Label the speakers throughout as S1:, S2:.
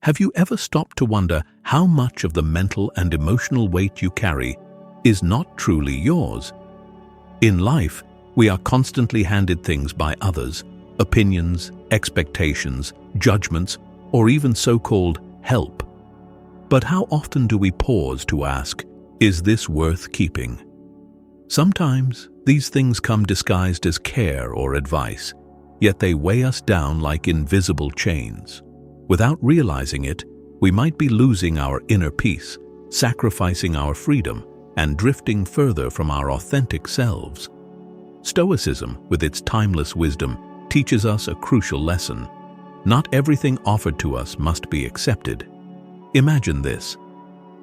S1: Have you ever stopped to wonder how much of the mental and emotional weight you carry is not truly yours? In life, we are constantly handed things by others, opinions, expectations, judgments, or even so-called help. But how often do we pause to ask, is this worth keeping? Sometimes these things come disguised as care or advice, yet they weigh us down like invisible chains. Without realizing it, we might be losing our inner peace, sacrificing our freedom, and drifting further from our authentic selves. Stoicism, with its timeless wisdom, teaches us a crucial lesson. Not everything offered to us must be accepted. Imagine this.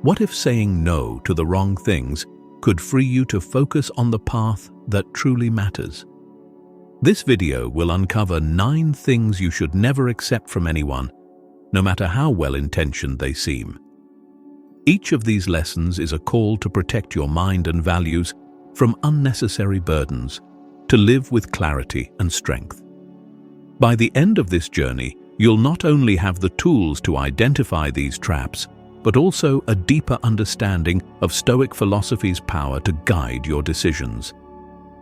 S1: What if saying no to the wrong things could free you to focus on the path that truly matters? This video will uncover 9 things you should never accept from anyone, no matter how well-intentioned they seem. Each of these lessons is a call to protect your mind and values from unnecessary burdens, to live with clarity and strength. By the end of this journey, you'll not only have the tools to identify these traps, but also a deeper understanding of Stoic philosophy's power to guide your decisions.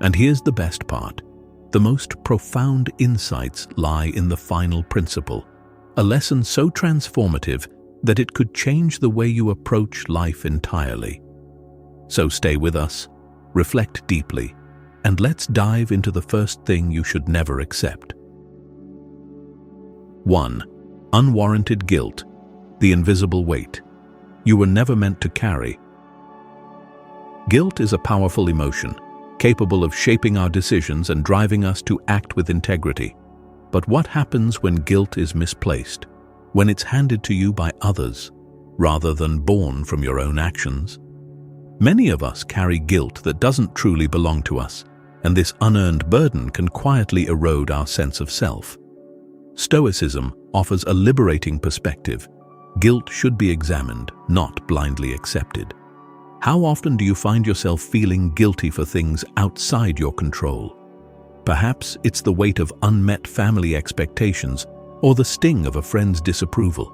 S1: And here's the best part. The most profound insights lie in the final principle, a lesson so transformative that it could change the way you approach life entirely. So stay with us, reflect deeply, and let's dive into the first thing you should never accept. 1. Unwarranted guilt, the invisible weight you were never meant to carry. Guilt is a powerful emotion, capable of shaping our decisions and driving us to act with integrity. But what happens when guilt is misplaced, when it's handed to you by others, rather than born from your own actions? Many of us carry guilt that doesn't truly belong to us, and this unearned burden can quietly erode our sense of self. Stoicism offers a liberating perspective. Guilt should be examined, not blindly accepted. How often do you find yourself feeling guilty for things outside your control? Perhaps it's the weight of unmet family expectations or the sting of a friend's disapproval.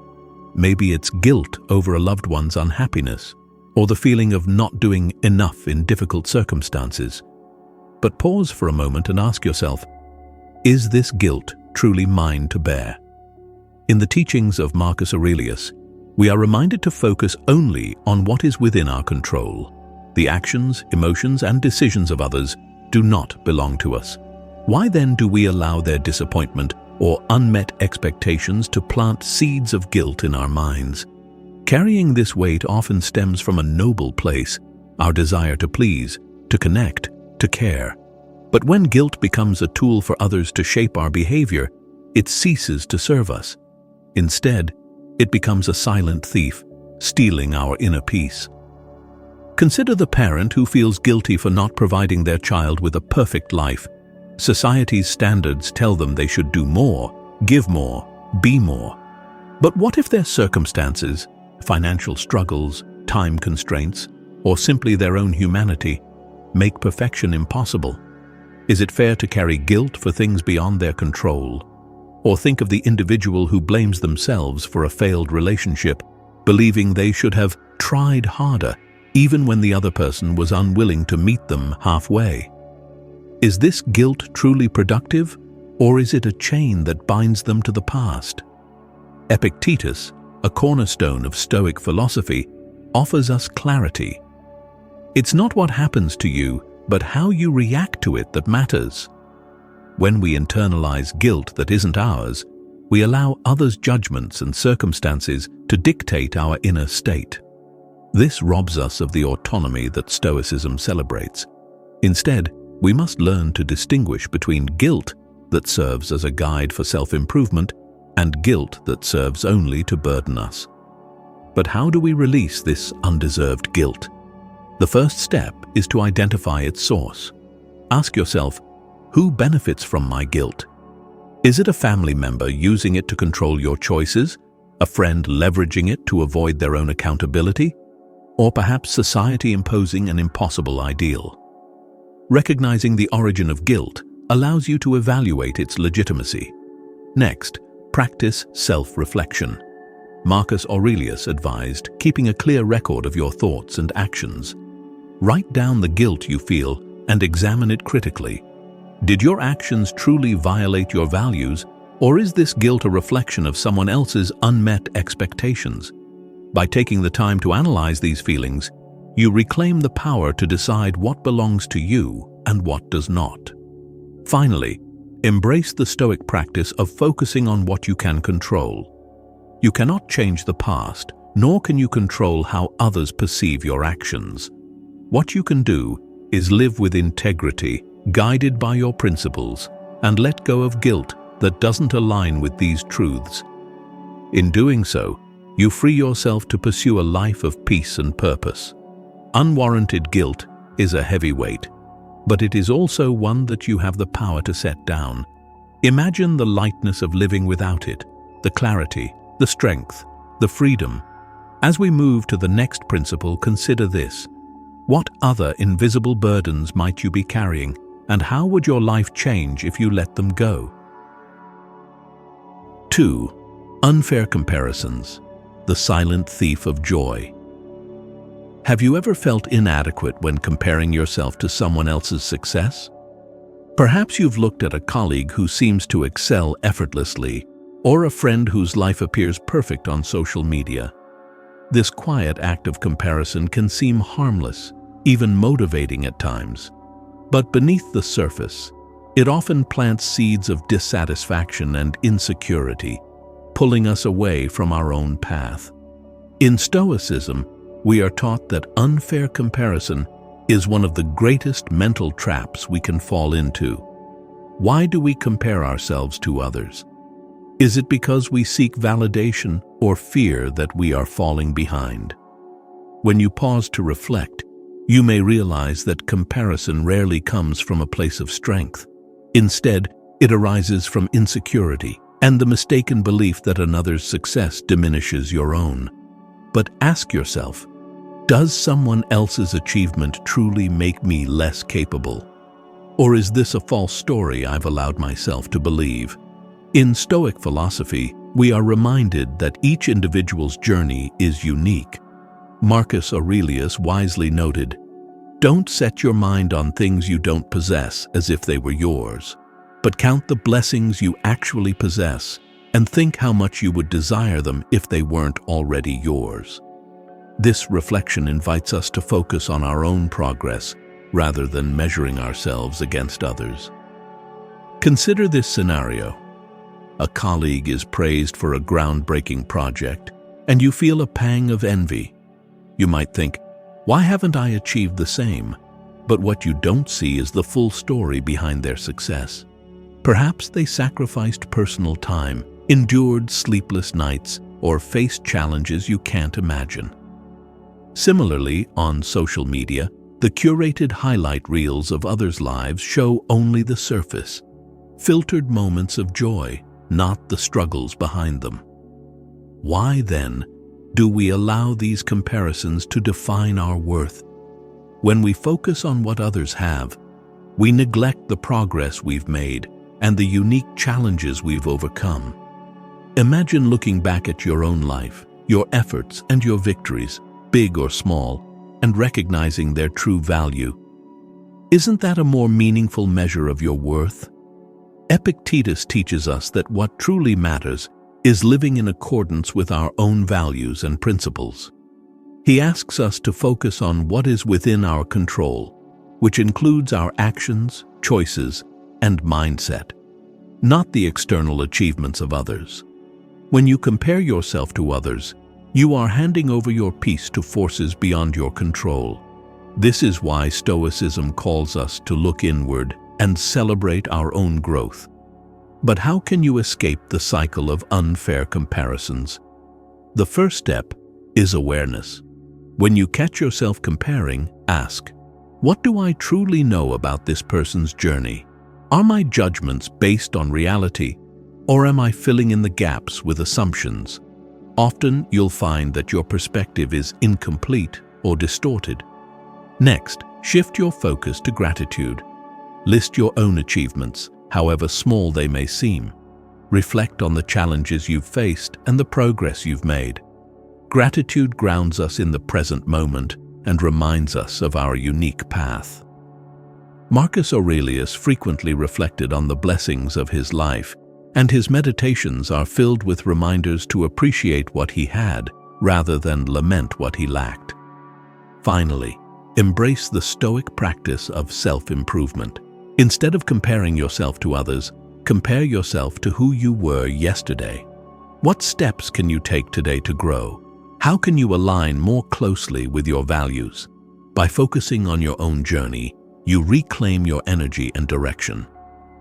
S1: Maybe it's guilt over a loved one's unhappiness or the feeling of not doing enough in difficult circumstances. But pause for a moment and ask yourself, is this guilt truly mine to bear? In the teachings of Marcus Aurelius, we are reminded to focus only on what is within our control. The actions, emotions, and decisions of others do not belong to us. Why then do we allow their disappointment or unmet expectations to plant seeds of guilt in our minds? Carrying this weight often stems from a noble place, our desire to please, to connect, to care. But when guilt becomes a tool for others to shape our behavior, it ceases to serve us. Instead, it becomes a silent thief, stealing our inner peace. Consider the parent who feels guilty for not providing their child with a perfect life. Society's standards tell them they should do more, give more, be more. But what if their circumstances, financial struggles, time constraints, or simply their own humanity, make perfection impossible? Is it fair to carry guilt for things beyond their control? Or think of the individual who blames themselves for a failed relationship, believing they should have tried harder, even when the other person was unwilling to meet them halfway. Is this guilt truly productive, or is it a chain that binds them to the past? Epictetus, a cornerstone of Stoic philosophy, offers us clarity. It's not what happens to you, but how you react to it that matters. When we internalize guilt that isn't ours, we allow others' judgments and circumstances to dictate our inner state. This robs us of the autonomy that Stoicism celebrates. Instead, we must learn to distinguish between guilt that serves as a guide for self-improvement and guilt that serves only to burden us. But how do we release this undeserved guilt? The first step is to identify its source. Ask yourself, who benefits from my guilt? Is it a family member using it to control your choices? A friend leveraging it to avoid their own accountability? Or perhaps society imposing an impossible ideal? Recognizing the origin of guilt allows you to evaluate its legitimacy. Next, practice self-reflection. Marcus Aurelius advised keeping a clear record of your thoughts and actions. Write down the guilt you feel and examine it critically. Did your actions truly violate your values, or is this guilt a reflection of someone else's unmet expectations? By taking the time to analyze these feelings, you reclaim the power to decide what belongs to you and what does not. Finally, embrace the Stoic practice of focusing on what you can control. You cannot change the past, nor can you control how others perceive your actions. What you can do is live with integrity, guided by your principles, and let go of guilt that doesn't align with these truths. In doing so, you free yourself to pursue a life of peace and purpose. Unwarranted guilt is a heavy weight, but it is also one that you have the power to set down. Imagine the lightness of living without it, the clarity, the strength, the freedom. As we move to the next principle, consider this. What other invisible burdens might you be carrying, and how would your life change if you let them go? 2. Unfair comparisons, the silent thief of joy. Have you ever felt inadequate when comparing yourself to someone else's success? Perhaps you've looked at a colleague who seems to excel effortlessly, or a friend whose life appears perfect on social media. This quiet act of comparison can seem harmless, even motivating at times. But beneath the surface, it often plants seeds of dissatisfaction and insecurity, pulling us away from our own path. In Stoicism, we are taught that unfair comparison is one of the greatest mental traps we can fall into. Why do we compare ourselves to others? Is it because we seek validation or fear that we are falling behind? When you pause to reflect, you may realize that comparison rarely comes from a place of strength. Instead, it arises from insecurity and the mistaken belief that another's success diminishes your own. But ask yourself, does someone else's achievement truly make me less capable? Or is this a false story I've allowed myself to believe? In Stoic philosophy, we are reminded that each individual's journey is unique. Marcus Aurelius wisely noted, "Don't set your mind on things you don't possess as if they were yours, but count the blessings you actually possess and think how much you would desire them if they weren't already yours." This reflection invites us to focus on our own progress rather than measuring ourselves against others. Consider this scenario. A colleague is praised for a groundbreaking project, and you feel a pang of envy. You might think, why haven't I achieved the same? But what you don't see is the full story behind their success. Perhaps they sacrificed personal time, endured sleepless nights, or faced challenges you can't imagine. Similarly, on social media, the curated highlight reels of others' lives show only the surface, filtered moments of joy, not the struggles behind them. Why, then, do we allow these comparisons to define our worth? When we focus on what others have, we neglect the progress we've made and the unique challenges we've overcome. Imagine looking back at your own life, your efforts and your victories, big or small, and recognizing their true value. Isn't that a more meaningful measure of your worth? Epictetus teaches us that what truly matters is living in accordance with our own values and principles. He asks us to focus on what is within our control, which includes our actions, choices, and mindset, not the external achievements of others. When you compare yourself to others, you are handing over your peace to forces beyond your control. This is why Stoicism calls us to look inward and celebrate our own growth. But how can you escape the cycle of unfair comparisons? The first step is awareness. When you catch yourself comparing, ask, what do I truly know about this person's journey? Are my judgments based on reality, or am I filling in the gaps with assumptions? Often you'll find that your perspective is incomplete or distorted. Next, shift your focus to gratitude. List your own achievements, however small they may seem. Reflect on the challenges you've faced and the progress you've made. Gratitude grounds us in the present moment and reminds us of our unique path. Marcus Aurelius frequently reflected on the blessings of his life, and his meditations are filled with reminders to appreciate what he had rather than lament what he lacked. Finally, embrace the Stoic practice of self-improvement. Instead of comparing yourself to others, compare yourself to who you were yesterday. What steps can you take today to grow? How can you align more closely with your values? By focusing on your own journey, you reclaim your energy and direction.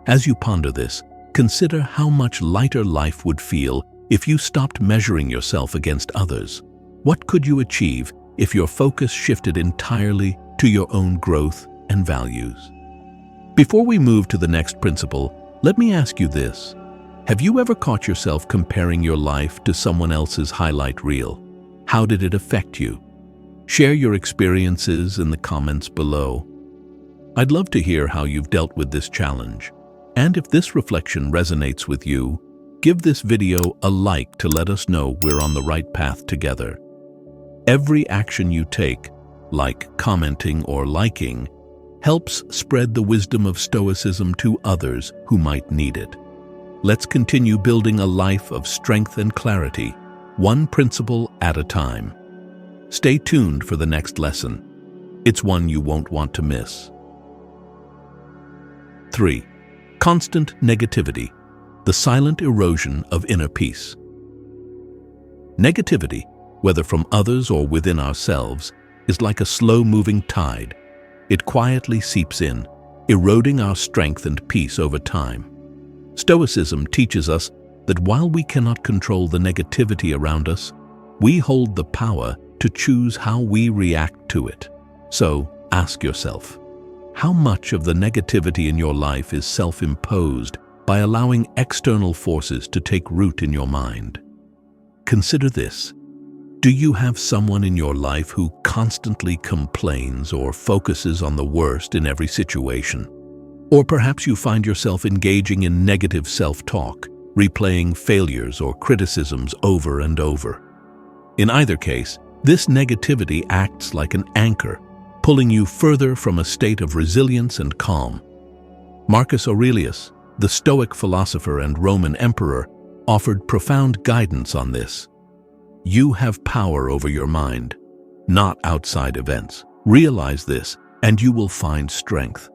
S1: As you ponder this, consider how much lighter life would feel if you stopped measuring yourself against others. What could you achieve if your focus shifted entirely to your own growth and values? Before we move to the next principle, let me ask you this. Have you ever caught yourself comparing your life to someone else's highlight reel? How did it affect you? Share your experiences in the comments below. I'd love to hear how you've dealt with this challenge. And if this reflection resonates with you, give this video a like to let us know we're on the right path together. Every action you take, like commenting or liking, helps spread the wisdom of Stoicism to others who might need it. Let's continue building a life of strength and clarity, one principle at a time. Stay tuned for the next lesson. It's one you won't want to miss. 3. Constant negativity, the silent erosion of inner peace. Negativity, whether from others or within ourselves, is like a slow-moving tide. It quietly seeps in, eroding our strength and peace over time. Stoicism teaches us that while we cannot control the negativity around us, we hold the power to choose how we react to it. So, ask yourself, how much of the negativity in your life is self-imposed by allowing external forces to take root in your mind? Consider this. Do you have someone in your life who constantly complains or focuses on the worst in every situation? Or perhaps you find yourself engaging in negative self-talk, replaying failures or criticisms over and over. In either case, this negativity acts like an anchor, pulling you further from a state of resilience and calm. Marcus Aurelius, the Stoic philosopher and Roman emperor, offered profound guidance on this. You have power over your mind, not outside events. Realize this, and you will find strength.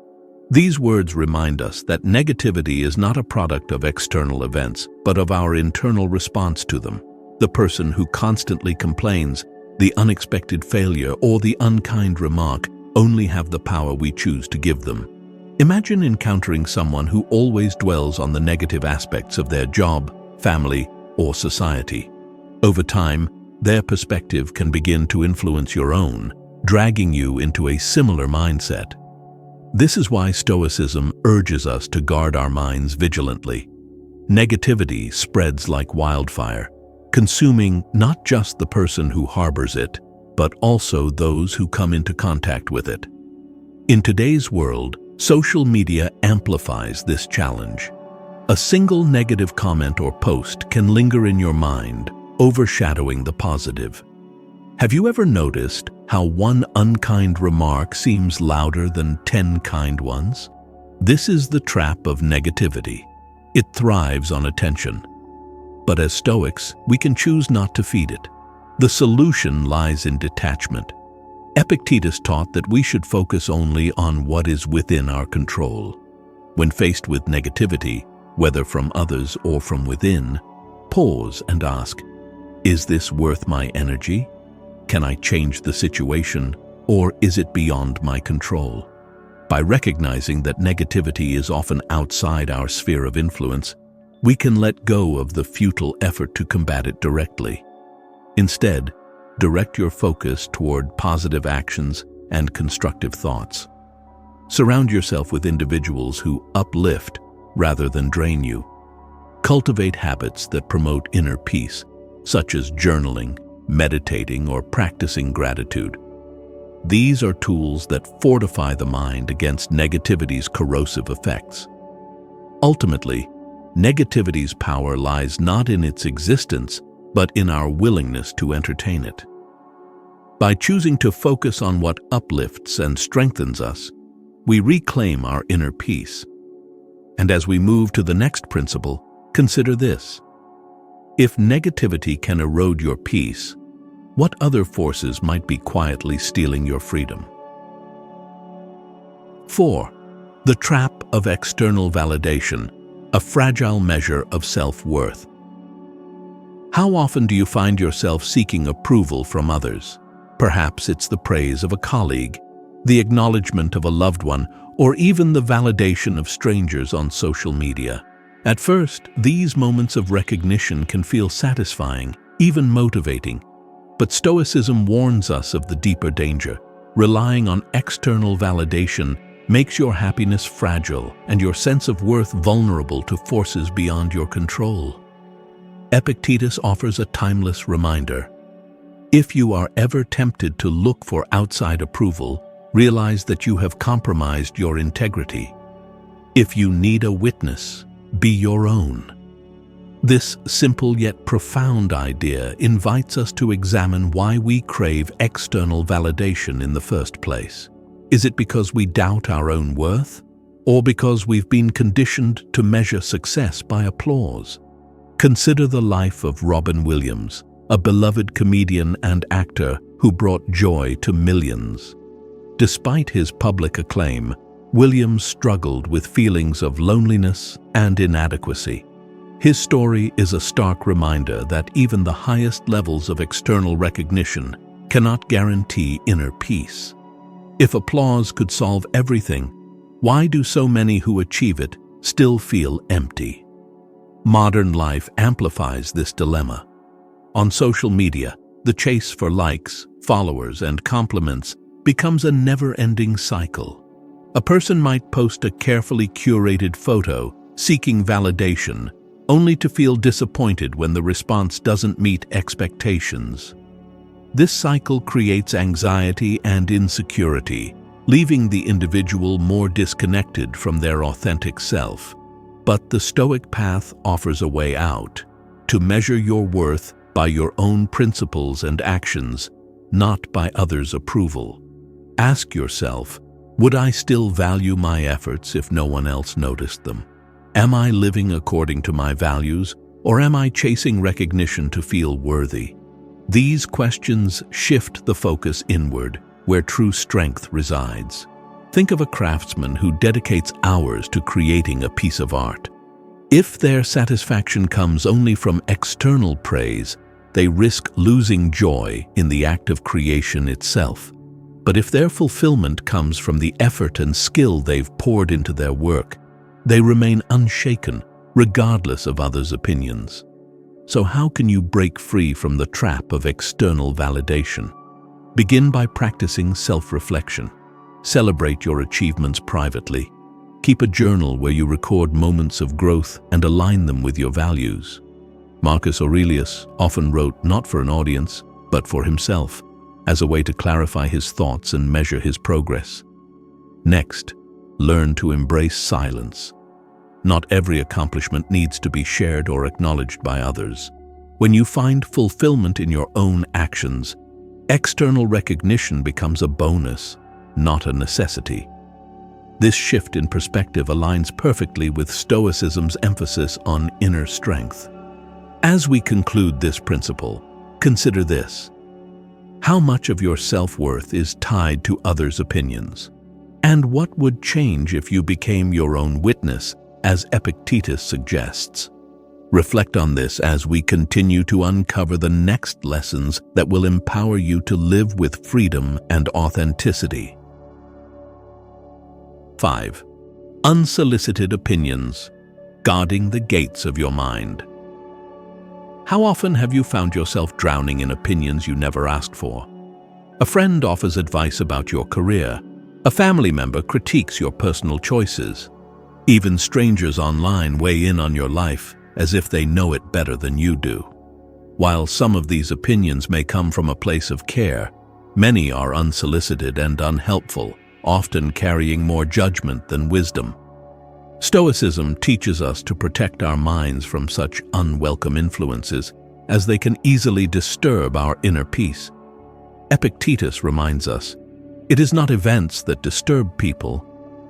S1: These words remind us that negativity is not a product of external events, but of our internal response to them. The person who constantly complains, the unexpected failure, or the unkind remark only have the power we choose to give them. Imagine encountering someone who always dwells on the negative aspects of their job, family, or society. Over time, their perspective can begin to influence your own, dragging you into a similar mindset. This is why Stoicism urges us to guard our minds vigilantly. Negativity spreads like wildfire, consuming not just the person who harbors it, but also those who come into contact with it. In today's world, social media amplifies this challenge. A single negative comment or post can linger in your mind, overshadowing the positive. Have you ever noticed how one unkind remark seems louder than 10 kind ones? This is the trap of negativity. It thrives on attention. But as Stoics, we can choose not to feed it. The solution lies in detachment. Epictetus taught that we should focus only on what is within our control. When faced with negativity, whether from others or from within, pause and ask, is this worth my energy? Can I change the situation, or is it beyond my control? By recognizing that negativity is often outside our sphere of influence, we can let go of the futile effort to combat it directly. Instead, direct your focus toward positive actions and constructive thoughts. Surround yourself with individuals who uplift rather than drain you. Cultivate habits that promote inner peace, such as journaling, meditating, or practicing gratitude. These are tools that fortify the mind against negativity's corrosive effects. Ultimately, Negativity's power lies not in its existence, but in our willingness to entertain it. By choosing to focus on what uplifts and strengthens us, we reclaim our inner peace. And as we move to the next principle, consider this. If negativity can erode your peace, what other forces might be quietly stealing your freedom? 4. The trap of external validation, a fragile measure of self-worth. How often do you find yourself seeking approval from others? Perhaps it's the praise of a colleague, the acknowledgement of a loved one, or even the validation of strangers on social media. At first, these moments of recognition can feel satisfying, even motivating. But Stoicism warns us of the deeper danger. Relying on external validation makes your happiness fragile and your sense of worth vulnerable to forces beyond your control. Epictetus offers a timeless reminder. If you are ever tempted to look for outside approval, realize that you have compromised your integrity. If you need a witness, be your own. This simple yet profound idea invites us to examine why we crave external validation in the first place. Is it because we doubt our own worth, or because we've been conditioned to measure success by applause? Consider the life of Robin Williams, a beloved comedian and actor who brought joy to millions. Despite his public acclaim, Williams struggled with feelings of loneliness and inadequacy. His story is a stark reminder that even the highest levels of external recognition cannot guarantee inner peace. If applause could solve everything, why do so many who achieve it still feel empty? Modern life amplifies this dilemma. On social media, the chase for likes, followers, and compliments becomes a never-ending cycle. A person might post a carefully curated photo, seeking validation, only to feel disappointed when the response doesn't meet expectations. This cycle creates anxiety and insecurity, leaving the individual more disconnected from their authentic self. But the Stoic path offers a way out, to measure your worth by your own principles and actions, not by others' approval. Ask yourself, would I still value my efforts if no one else noticed them? Am I living according to my values, or am I chasing recognition to feel worthy? These questions shift the focus inward, where true strength resides. Think of a craftsman who dedicates hours to creating a piece of art. If their satisfaction comes only from external praise, they risk losing joy in the act of creation itself. But if their fulfillment comes from the effort and skill they've poured into their work, they remain unshaken, regardless of others' opinions. So how can you break free from the trap of external validation? Begin by practicing self-reflection. Celebrate your achievements privately. Keep a journal where you record moments of growth and align them with your values. Marcus Aurelius often wrote not for an audience, but for himself, as a way to clarify his thoughts and measure his progress. Next, learn to embrace silence. Not every accomplishment needs to be shared or acknowledged by others. When you find fulfillment in your own actions, external recognition becomes a bonus, not a necessity. This shift in perspective aligns perfectly with Stoicism's emphasis on inner strength. As we conclude this principle, consider this. How much of your self-worth is tied to others' opinions? And what would change if you became your own witness, as Epictetus suggests? Reflect on this as we continue to uncover the next lessons that will empower you to live with freedom and authenticity. 5. Unsolicited opinions, guarding the gates of your mind. How often have you found yourself drowning in opinions you never asked for? A friend offers advice about your career. A family member critiques your personal choices. Even strangers online weigh in on your life as if they know it better than you do. While some of these opinions may come from a place of care, many are unsolicited and unhelpful, often carrying more judgment than wisdom. Stoicism teaches us to protect our minds from such unwelcome influences, as they can easily disturb our inner peace. Epictetus reminds us, it is not events that disturb people,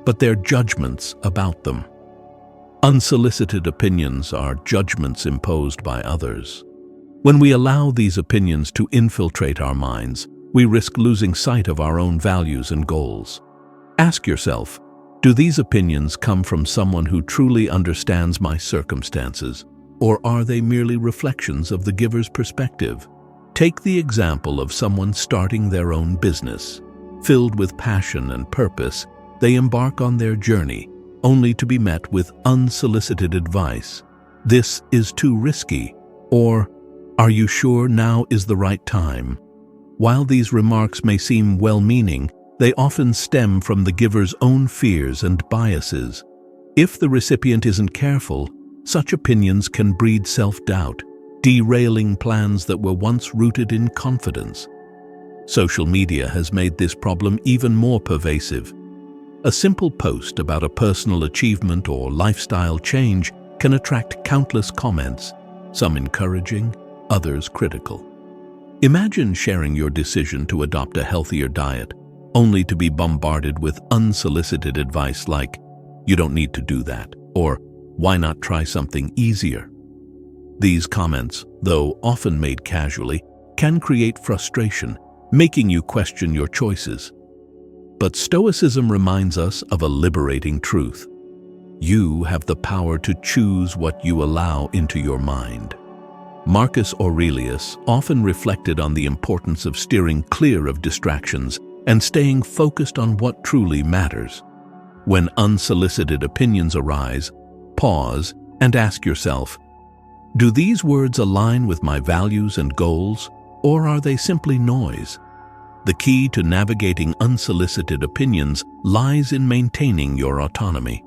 S1: but their judgments about them. Unsolicited opinions are judgments imposed by others. When we allow these opinions to infiltrate our minds, we risk losing sight of our own values and goals. Ask yourself, do these opinions come from someone who truly understands my circumstances, or are they merely reflections of the giver's perspective? Take the example of someone starting their own business. Filled with passion and purpose, they embark on their journey, only to be met with unsolicited advice. This is too risky, or are you sure now is the right time? While these remarks may seem well-meaning, they often stem from the giver's own fears and biases. If the recipient isn't careful, such opinions can breed self-doubt, derailing plans that were once rooted in confidence. Social media has made this problem even more pervasive. A simple post about a personal achievement or lifestyle change can attract countless comments, some encouraging, others critical. Imagine sharing your decision to adopt a healthier diet, only to be bombarded with unsolicited advice like, "You don't need to do that," or "Why not try something easier?" These comments, though often made casually, can create frustration, making you question your choices. But Stoicism reminds us of a liberating truth. You have the power to choose what you allow into your mind. Marcus Aurelius often reflected on the importance of steering clear of distractions and staying focused on what truly matters. When unsolicited opinions arise, pause and ask yourself, do these words align with my values and goals, or are they simply noise? The key to navigating unsolicited opinions lies in maintaining your autonomy.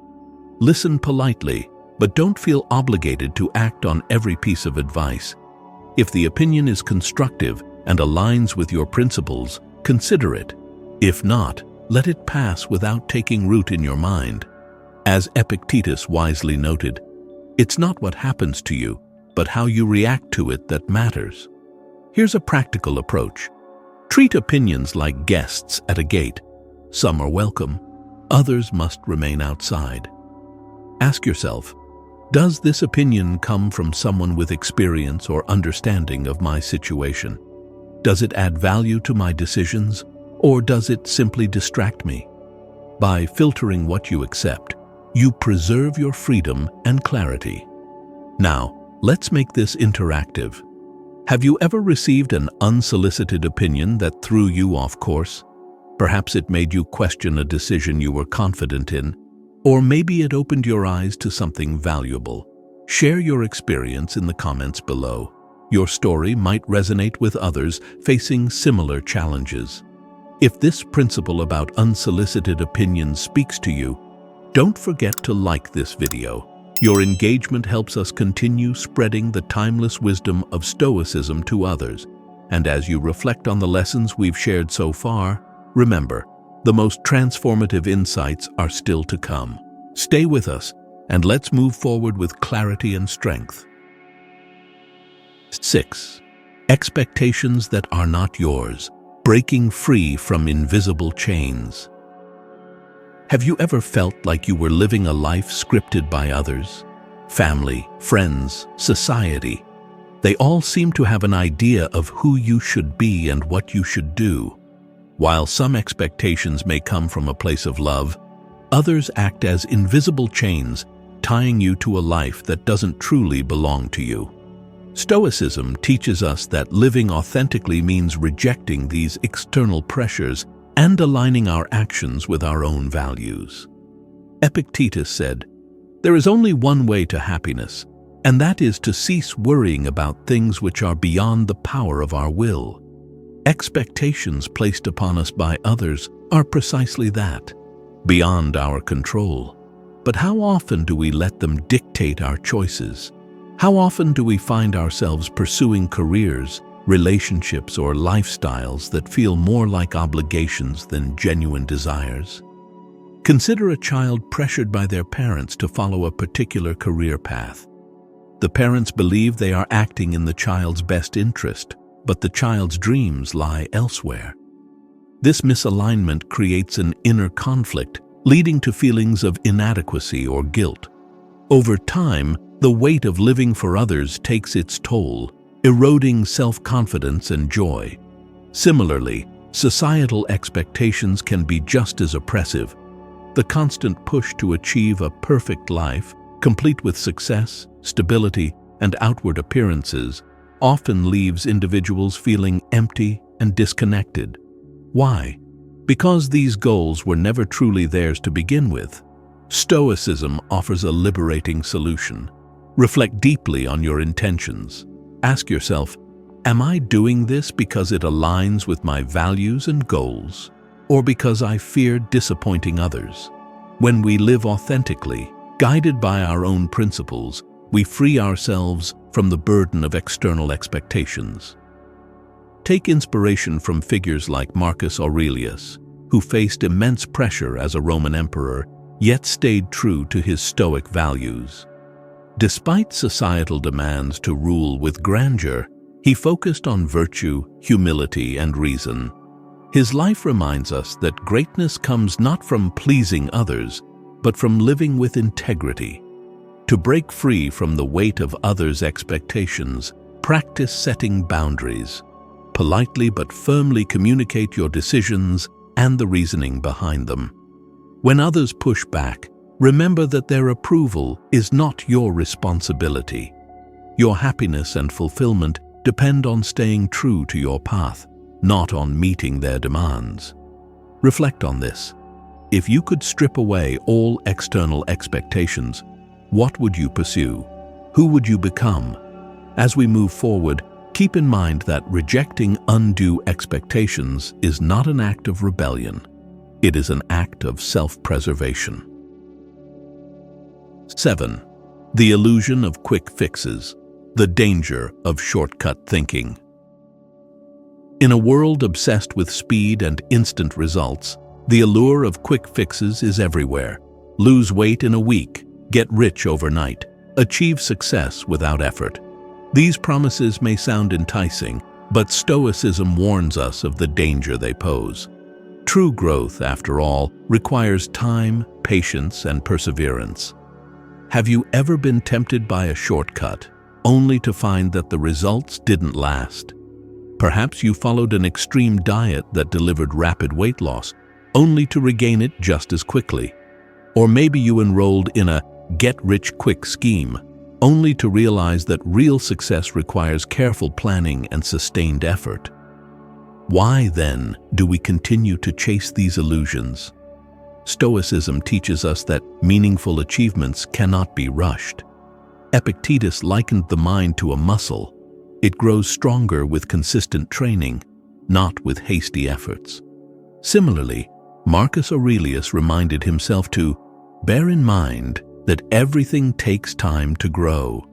S1: Listen politely, but don't feel obligated to act on every piece of advice. If the opinion is constructive and aligns with your principles, consider it. If not, let it pass without taking root in your mind. As Epictetus wisely noted, it's not what happens to you, but how you react to it that matters. Here's a practical approach. Treat opinions like guests at a gate. Some are welcome, others must remain outside. Ask yourself, does this opinion come from someone with experience or understanding of my situation? Does it add value to my decisions, or does it simply distract me? By filtering what you accept, you preserve your freedom and clarity. Now, let's make this interactive. Have you ever received an unsolicited opinion that threw you off course? Perhaps it made you question a decision you were confident in, or maybe it opened your eyes to something valuable. Share your experience in the comments below. Your story might resonate with others facing similar challenges. If this principle about unsolicited opinions speaks to you, don't forget to like this video. Your engagement helps us continue spreading the timeless wisdom of Stoicism to others. And as you reflect on the lessons we've shared so far, remember, the most transformative insights are still to come. Stay with us, and let's move forward with clarity and strength. 6. Expectations that are not yours. Breaking free from invisible chains. Have you ever felt like you were living a life scripted by others? Family, friends, society. They all seem to have an idea of who you should be and what you should do. While some expectations may come from a place of love, others act as invisible chains, tying you to a life that doesn't truly belong to you. Stoicism teaches us that living authentically means rejecting these external pressures and aligning our actions with our own values. Epictetus said, "There is only one way to happiness, and that is to cease worrying about things which are beyond the power of our will." Expectations placed upon us by others are precisely that, beyond our control. But how often do we let them dictate our choices? How often do we find ourselves pursuing careers, relationships, or lifestyles that feel more like obligations than genuine desires? Consider a child pressured by their parents to follow a particular career path. The parents believe they are acting in the child's best interest, but the child's dreams lie elsewhere. This misalignment creates an inner conflict, leading to feelings of inadequacy or guilt. Over time, the weight of living for others takes its toll, eroding self-confidence and joy. Similarly, societal expectations can be just as oppressive. The constant push to achieve a perfect life, complete with success, stability, and outward appearances, often leaves individuals feeling empty and disconnected. Why? Because these goals were never truly theirs to begin with. Stoicism offers a liberating solution. Reflect deeply on your intentions. Ask yourself, am I doing this because it aligns with my values and goals, or because I fear disappointing others? When we live authentically, guided by our own principles, we free ourselves from the burden of external expectations. Take inspiration from figures like Marcus Aurelius, who faced immense pressure as a Roman emperor, yet stayed true to his Stoic values. Despite societal demands to rule with grandeur, he focused on virtue, humility, and reason. His life reminds us that greatness comes not from pleasing others, but from living with integrity. To break free from the weight of others' expectations, practice setting boundaries. Politely but firmly communicate your decisions and the reasoning behind them. When others push back, remember that their approval is not your responsibility. Your happiness and fulfillment depend on staying true to your path, not on meeting their demands. Reflect on this. If you could strip away all external expectations, what would you pursue? Who would you become? As we move forward, keep in mind that rejecting undue expectations is not an act of rebellion. It is an act of self-preservation. 7. The illusion of quick fixes. The danger of shortcut thinking. In a world obsessed with speed and instant results, the allure of quick fixes is everywhere. Lose weight in a week, get rich overnight, achieve success without effort. These promises may sound enticing, but Stoicism warns us of the danger they pose. True growth, after all, requires time, patience, and perseverance. Have you ever been tempted by a shortcut, only to find that the results didn't last? Perhaps you followed an extreme diet that delivered rapid weight loss, only to regain it just as quickly. Or maybe you enrolled in a get-rich-quick scheme, only to realize that real success requires careful planning and sustained effort. Why, then, do we continue to chase these illusions? Stoicism teaches us that meaningful achievements cannot be rushed. Epictetus likened the mind to a muscle. It grows stronger with consistent training, not with hasty efforts. Similarly, Marcus Aurelius reminded himself to bear in mind that everything takes time to grow.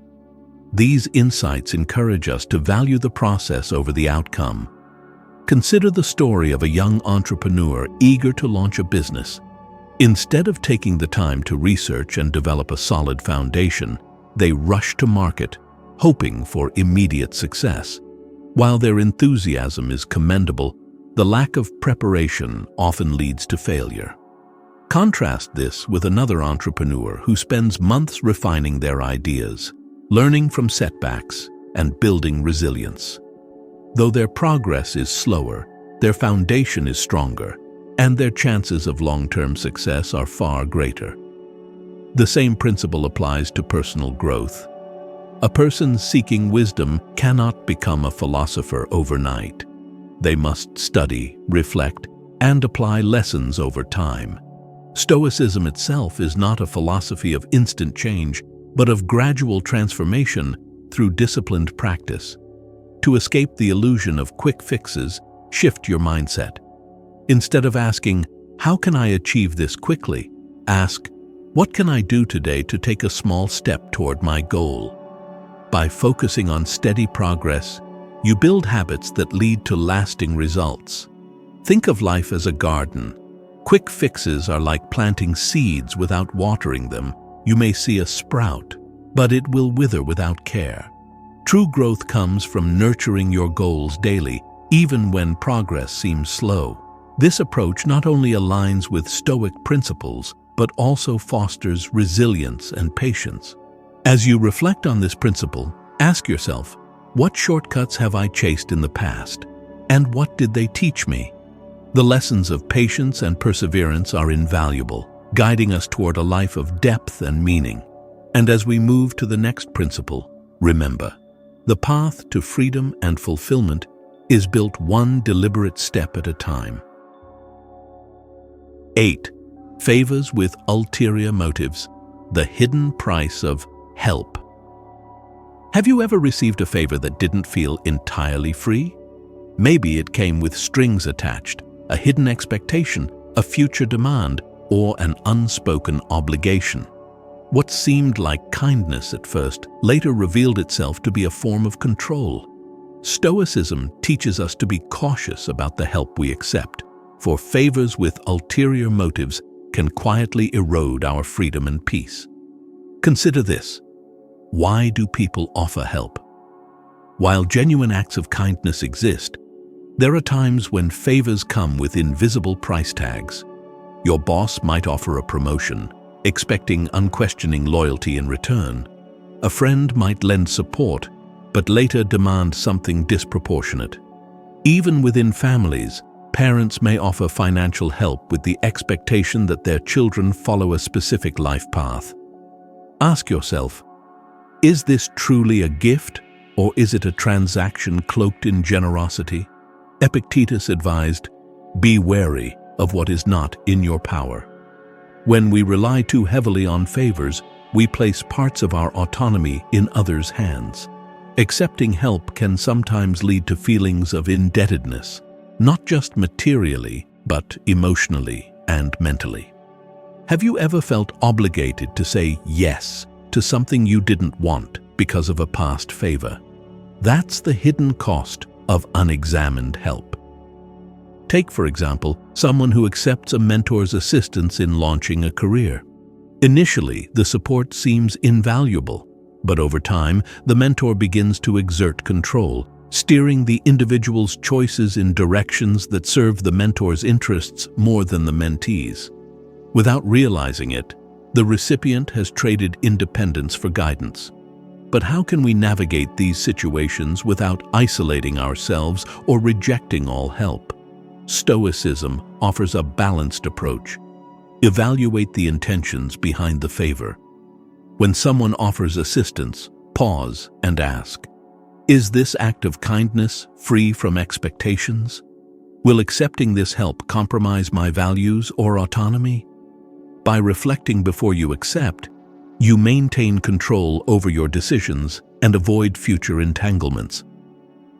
S1: These insights encourage us to value the process over the outcome. Consider the story of a young entrepreneur eager to launch a business. Instead of taking the time to research and develop a solid foundation, they rush to market, hoping for immediate success. While their enthusiasm is commendable, the lack of preparation often leads to failure. Contrast this with another entrepreneur who spends months refining their ideas, learning from setbacks, and building resilience. Though their progress is slower, their foundation is stronger, and their chances of long-term success are far greater. The same principle applies to personal growth. A person seeking wisdom cannot become a philosopher overnight. They must study, reflect, and apply lessons over time. Stoicism itself is not a philosophy of instant change, but of gradual transformation through disciplined practice. To escape the illusion of quick fixes, shift your mindset. Instead of asking, "How can I achieve this quickly?" ask, "What can I do today to take a small step toward my goal?" By focusing on steady progress, you build habits that lead to lasting results. Think of life as a garden. Quick fixes are like planting seeds without watering them. You may see a sprout, but it will wither without care. True growth comes from nurturing your goals daily, even when progress seems slow. This approach not only aligns with Stoic principles, but also fosters resilience and patience. As you reflect on this principle, ask yourself, what shortcuts have I chased in the past? And what did they teach me? The lessons of patience and perseverance are invaluable, guiding us toward a life of depth and meaning. And as we move to the next principle, remember, the path to freedom and fulfillment is built one deliberate step at a time. 8. Favors with ulterior motives, the hidden price of help. Have you ever received a favor that didn't feel entirely free? Maybe it came with strings attached, a hidden expectation, a future demand, or an unspoken obligation. What seemed like kindness at first later revealed itself to be a form of control. Stoicism teaches us to be cautious about the help we accept, for favors with ulterior motives can quietly erode our freedom and peace. Consider this. Why do people offer help? While genuine acts of kindness exist, there are times when favors come with invisible price tags. Your boss might offer a promotion, expecting unquestioning loyalty in return. A friend might lend support, but later demand something disproportionate. Even within families, parents may offer financial help with the expectation that their children follow a specific life path. Ask yourself, is this truly a gift, or is it a transaction cloaked in generosity? Epictetus advised, "Be wary of what is not in your power." When we rely too heavily on favors, we place parts of our autonomy in others' hands. Accepting help can sometimes lead to feelings of indebtedness, not just materially, but emotionally and mentally. Have you ever felt obligated to say yes to something you didn't want because of a past favor? That's the hidden cost of unexamined help. Take, for example, someone who accepts a mentor's assistance in launching a career. Initially, the support seems invaluable, but over time, the mentor begins to exert control, steering the individual's choices in directions that serve the mentor's interests more than the mentee's. Without realizing it, the recipient has traded independence for guidance. But how can we navigate these situations without isolating ourselves or rejecting all help? Stoicism offers a balanced approach. Evaluate the intentions behind the favor. When someone offers assistance, pause and ask, is this act of kindness free from expectations? Will accepting this help compromise my values or autonomy? By reflecting before you accept, you maintain control over your decisions and avoid future entanglements.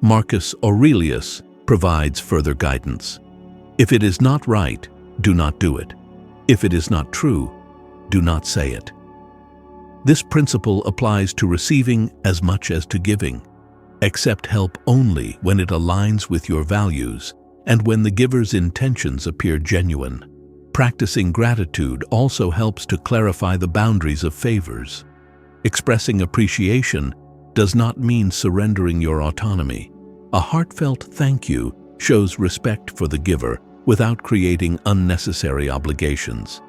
S1: Marcus Aurelius provides further guidance. If it is not right, do not do it. If it is not true, do not say it. This principle applies to receiving as much as to giving. Accept help only when it aligns with your values and when the giver's intentions appear genuine. Practicing gratitude also helps to clarify the boundaries of favors. Expressing appreciation does not mean surrendering your autonomy. A heartfelt thank you shows respect for the giver without creating unnecessary obligations.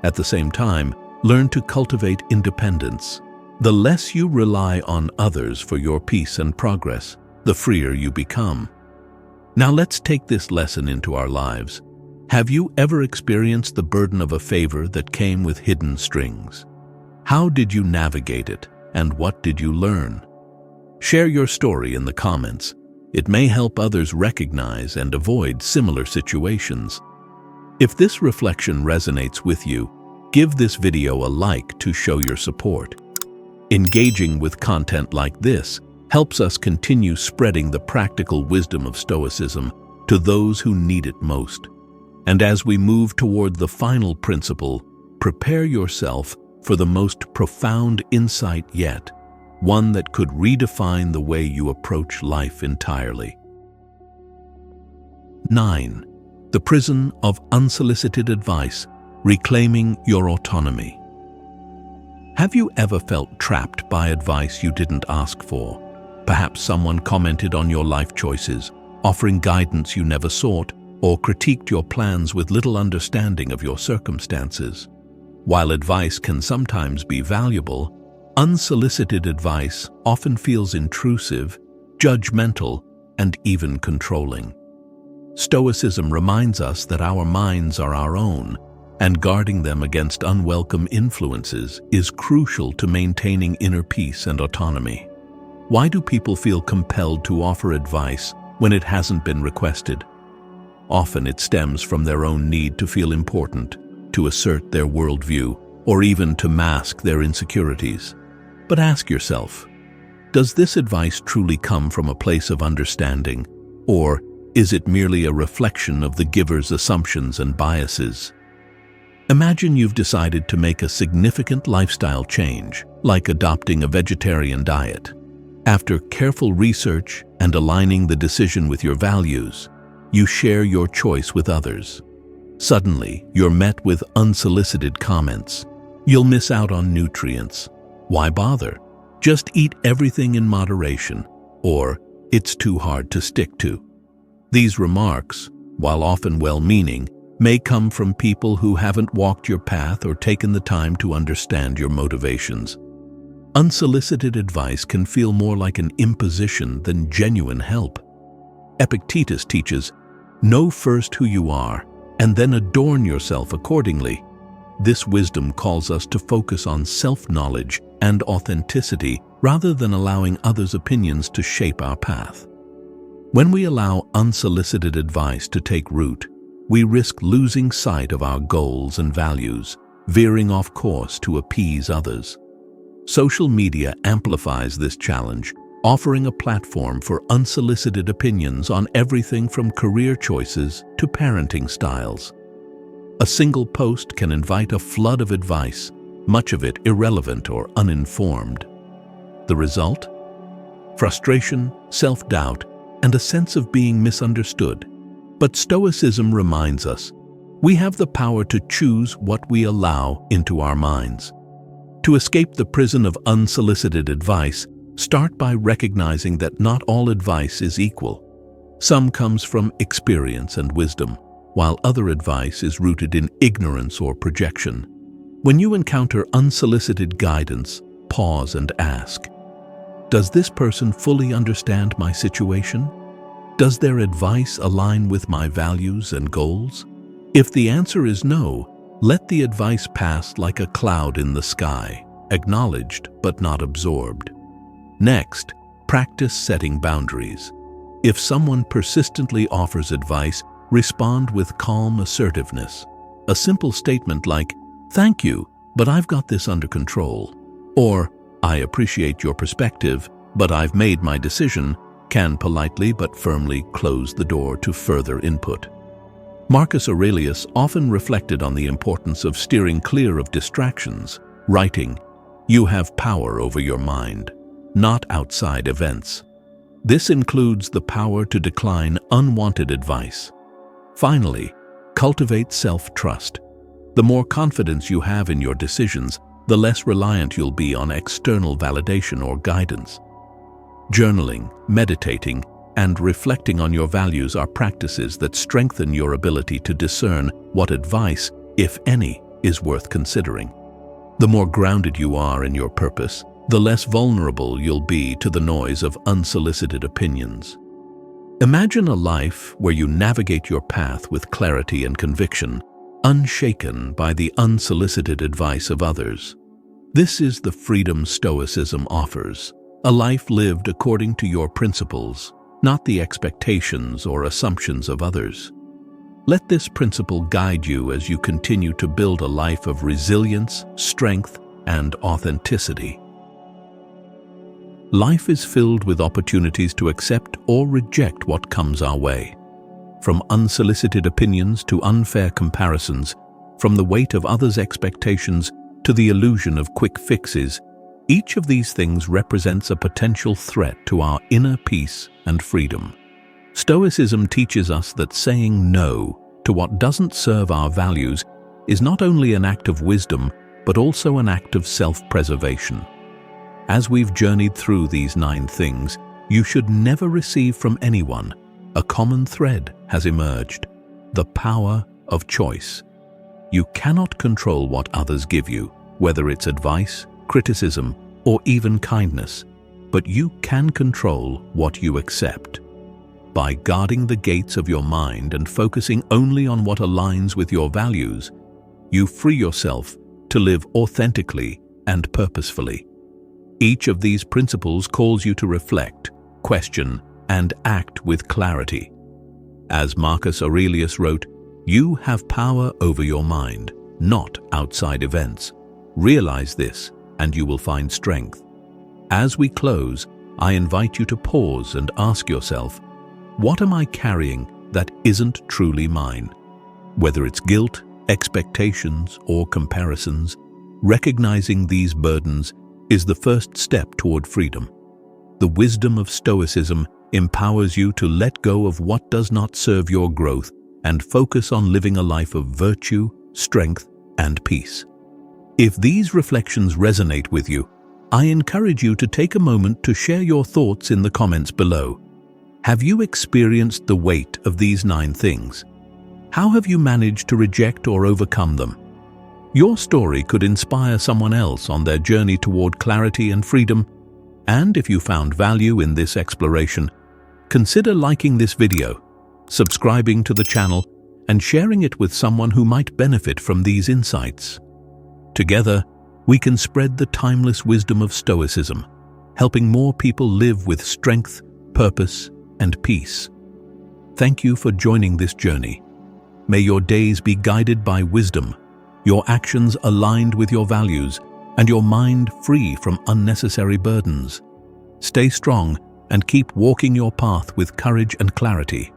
S1: At the same time, learn to cultivate independence. The less you rely on others for your peace and progress, the freer you become. Now let's take this lesson into our lives. Have you ever experienced the burden of a favor that came with hidden strings? How did you navigate it, and what did you learn? Share your story in the comments. It may help others recognize and avoid similar situations. If this reflection resonates with you, give this video a like to show your support. Engaging with content like this helps us continue spreading the practical wisdom of Stoicism to those who need it most. And as we move toward the final principle, prepare yourself for the most profound insight yet, one that could redefine the way you approach life entirely. 9. The prison of unsolicited advice, reclaiming your autonomy. Have you ever felt trapped by advice you didn't ask for? Perhaps someone commented on your life choices, offering guidance you never sought, or critiqued your plans with little understanding of your circumstances. While advice can sometimes be valuable, unsolicited advice often feels intrusive, judgmental, and even controlling. Stoicism reminds us that our minds are our own, and guarding them against unwelcome influences is crucial to maintaining inner peace and autonomy. Why do people feel compelled to offer advice when it hasn't been requested? Often it stems from their own need to feel important, to assert their worldview, or even to mask their insecurities. But ask yourself, does this advice truly come from a place of understanding, or is it merely a reflection of the giver's assumptions and biases? Imagine you've decided to make a significant lifestyle change, like adopting a vegetarian diet. After careful research and aligning the decision with your values, you share your choice with others. Suddenly, you're met with unsolicited comments. You'll miss out on nutrients. Why bother? Just eat everything in moderation, or it's too hard to stick to. These remarks, while often well-meaning, may come from people who haven't walked your path or taken the time to understand your motivations. Unsolicited advice can feel more like an imposition than genuine help. Epictetus teaches, "Know first who you are, and then adorn yourself accordingly." This wisdom calls us to focus on self-knowledge and authenticity rather than allowing others' opinions to shape our path. When we allow unsolicited advice to take root, we risk losing sight of our goals and values, veering off course to appease others. Social media amplifies this challenge, offering a platform for unsolicited opinions on everything from career choices to parenting styles. A single post can invite a flood of advice, much of it irrelevant or uninformed. The result? Frustration, self-doubt, and a sense of being misunderstood. But Stoicism reminds us, we have the power to choose what we allow into our minds. To escape the prison of unsolicited advice, start by recognizing that not all advice is equal. Some comes from experience and wisdom, while other advice is rooted in ignorance or projection. When you encounter unsolicited guidance, pause and ask, does this person fully understand my situation? Does their advice align with my values and goals? If the answer is no, let the advice pass like a cloud in the sky, acknowledged but not absorbed. Next, practice setting boundaries. If someone persistently offers advice, respond with calm assertiveness. A simple statement like, "Thank you, but I've got this under control," or "I appreciate your perspective, but I've made my decision," can politely but firmly close the door to further input. Marcus Aurelius often reflected on the importance of steering clear of distractions, writing, "You have power over your mind, not outside events." This includes the power to decline unwanted advice. Finally, cultivate self-trust. The more confidence you have in your decisions, the less reliant you'll be on external validation or guidance. Journaling, meditating, and reflecting on your values are practices that strengthen your ability to discern what advice, if any, is worth considering. The more grounded you are in your purpose, the less vulnerable you'll be to the noise of unsolicited opinions. Imagine a life where you navigate your path with clarity and conviction, unshaken by the unsolicited advice of others. This is the freedom Stoicism offers, a life lived according to your principles, not the expectations or assumptions of others. Let this principle guide you as you continue to build a life of resilience, strength, and authenticity. Life is filled with opportunities to accept or reject what comes our way. From unsolicited opinions to unfair comparisons, from the weight of others' expectations to the illusion of quick fixes, each of these things represents a potential threat to our inner peace and freedom. Stoicism teaches us that saying no, to what doesn't serve our values is not only an act of wisdom, but also an act of self-preservation. As we've journeyed through these 9 things, you should never receive from anyone. A common thread has emerged: the power of choice. You cannot control what others give you, whether it's advice, criticism, or even kindness, but you can control what you accept. By guarding the gates of your mind and focusing only on what aligns with your values, you free yourself to live authentically and purposefully. Each of these principles calls you to reflect, question, and act with clarity. As Marcus Aurelius wrote, "You have power over your mind, not outside events. Realize this, and you will find strength." As we close, I invite you to pause and ask yourself, what am I carrying that isn't truly mine? Whether it's guilt, expectations, or comparisons, recognizing these burdens is the first step toward freedom. The wisdom of Stoicism empowers you to let go of what does not serve your growth and focus on living a life of virtue, strength, and peace. If these reflections resonate with you, I encourage you to take a moment to share your thoughts in the comments below. Have you experienced the weight of these 9 things? How have you managed to reject or overcome them? Your story could inspire someone else on their journey toward clarity and freedom. And if you found value in this exploration, consider liking this video, subscribing to the channel, and sharing it with someone who might benefit from these insights. Together, we can spread the timeless wisdom of Stoicism, helping more people live with strength, purpose, and peace. Thank you for joining this journey. May your days be guided by wisdom, your actions aligned with your values, and your mind free from unnecessary burdens. Stay strong and keep walking your path with courage and clarity.